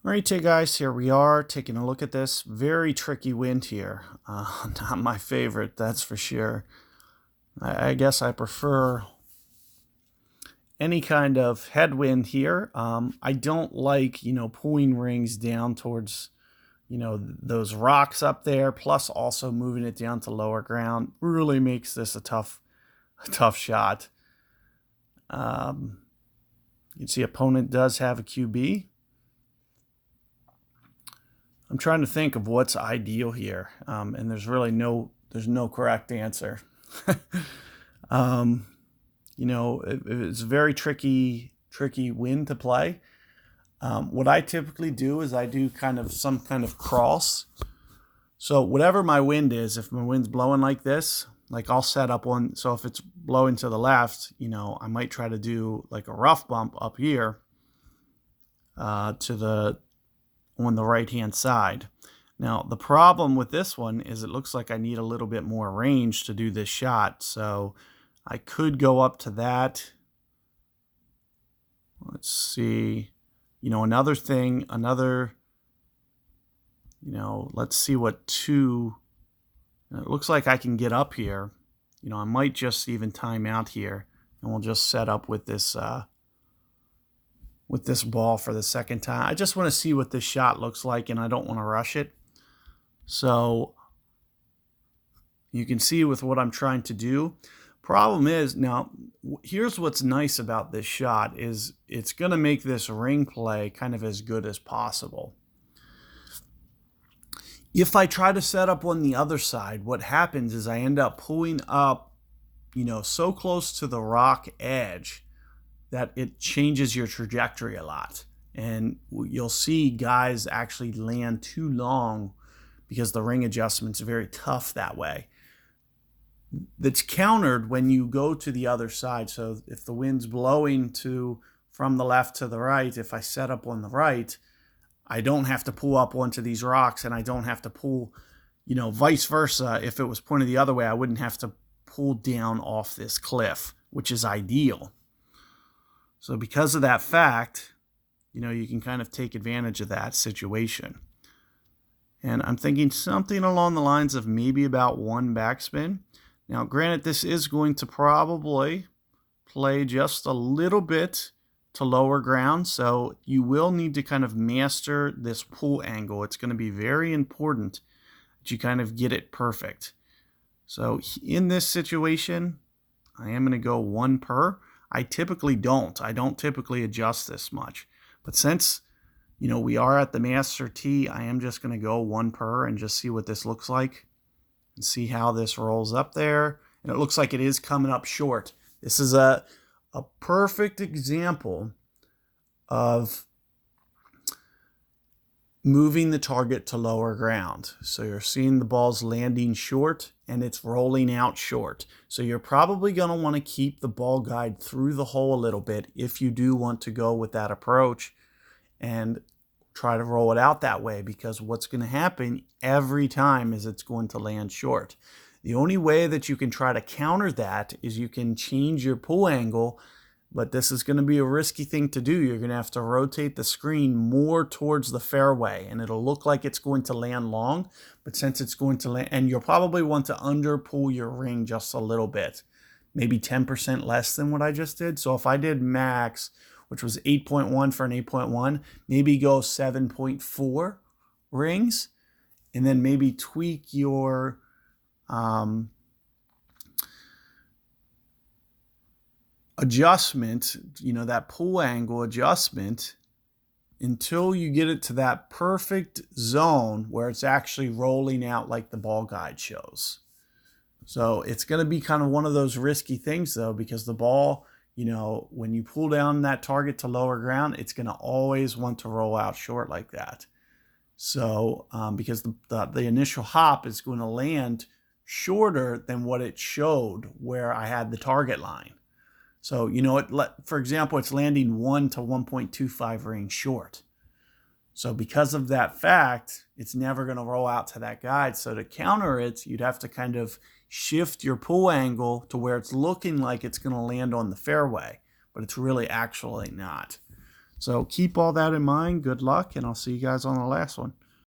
All right, guys, here we are taking a look at this. Very tricky wind here. Not my favorite, that's for sure. I guess I prefer any kind of headwind here. I don't like, pulling rings down towards, those rocks up there, plus also moving it down to lower ground really makes this a tough shot. You can see opponent does have a QB. I'm trying to think of what's ideal here, and there's no correct answer. It's a very tricky wind to play. What I typically do is I do some kind of cross. So whatever my wind is, if my wind's blowing like this, like I'll set up one. So if it's blowing to the left, I might try to do like a rough bump up here on the right hand side. Now the problem with this one is it looks like I need a little bit more range to do this shot, so I could go up to that. Let's see, let's see what two. It looks like I can get up here. I might just even time out here, and we'll just set up with this ball for the second time. I just want to see what this shot looks like, and I don't want to rush it. So you can see with what I'm trying to do. Problem is, now, here's what's nice about this shot is it's going to make this ring play kind of as good as possible. If I try to set up on the other side, what happens is I end up pulling up, so close to the rock edge that it changes your trajectory a lot. And you'll see guys actually land too long because the ring adjustment's very tough that way. That's countered when you go to the other side. So if the wind's blowing from the left to the right, if I set up on the right, I don't have to pull up onto these rocks, and I don't have to pull, vice versa. If it was pointed the other way, I wouldn't have to pull down off this cliff, which is ideal. So because of that fact, you can kind of take advantage of that situation. And I'm thinking something along the lines of maybe about one backspin. Now, granted, this is going to probably play just a little bit to lower ground, so you will need to kind of master this pull angle. It's going to be very important that you kind of get it perfect. So in this situation, I am going to go one per. I don't typically adjust this much. But since, we are at the master tee, I am just going to go one per and just see what this looks like and see how this rolls up there. And it looks like it is coming up short. This is a perfect example of moving the target to lower ground. So you're seeing the ball's landing short and it's rolling out short. So you're probably going to want to keep the ball guide through the hole a little bit if you do want to go with that approach and try to roll it out that way, because what's going to happen every time is it's going to land short. The only way that you can try to counter that is you can change your pull angle, but this is going to be a risky thing to do. You're going to have to rotate the screen more towards the fairway, and it'll look like it's going to land long, but since it's going to land, and you'll probably want to under pull your ring just a little bit, maybe 10% less than what I just did. So if I did max, which was 8.1 for an 8.1, maybe go 7.4 rings, and then maybe tweak your adjustment, that pull angle adjustment, until you get it to that perfect zone where it's actually rolling out like the ball guide shows. So it's going to be kind of one of those risky things, though, because the ball, when you pull down that target to lower ground, it's going to always want to roll out short like that. So because the initial hop is going to land shorter than what it showed where I had the target line. So, for example, it's landing 1 to 1.25 rings short. So because of that fact, it's never going to roll out to that guide. So to counter it, you'd have to kind of shift your pull angle to where it's looking like it's going to land on the fairway, but it's really actually not. So keep all that in mind. Good luck, and I'll see you guys on the last one.